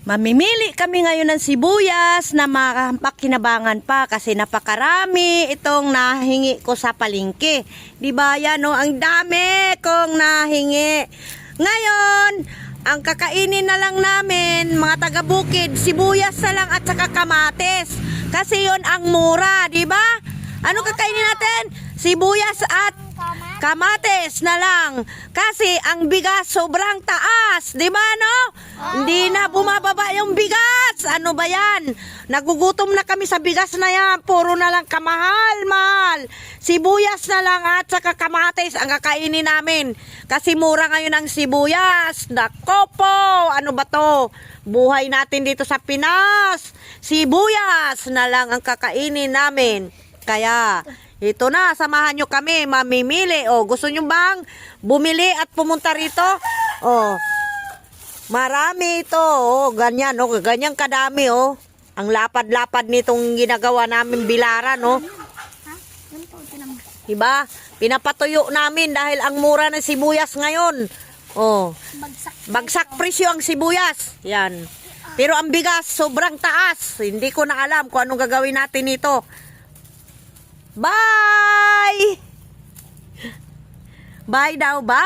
Mamimili kami ngayon ng sibuyas na makakinabangan pa kasi napakarami itong nahingi ko sa palengke. Di ba yan, no? Ang dami kong nahingi. Ngayon, ang kakainin na lang namin, mga taga-bukid, sibuyas na lang at saka kamatis. Kasi yon ang mura, di ba? Ano kakainin natin? Sibuyas at kamatis na lang. Kasi ang bigas sobrang taas. Di ba, no? Hindi na bumababa yung bigas. Ano ba yan? Nagugutom na kami sa bigas na yan. Puro na lang kamahal-mahal. Sibuyas na lang at saka kamatis ang kakainin namin. Kasi mura ngayon ang sibuyas. Nako po. Ano ba to? Buhay natin dito sa Pinas. Sibuyas na lang ang kakainin namin. Kaya ito na, samahan nyo kami, mamimili. O, gusto nyo bang bumili at pumunta rito? O, marami ito. O, ganyan, o, ganyan kadami, o. Ang lapad-lapad nitong ginagawa namin bilaran, o. Diba? Pinapatuyo namin dahil ang mura ng sibuyas ngayon. O, bagsak presyo ang sibuyas. Yan. Pero ang bigas, sobrang taas. Hindi ko na alam kung anong gagawin natin ito. Bye! Bye daw, bye!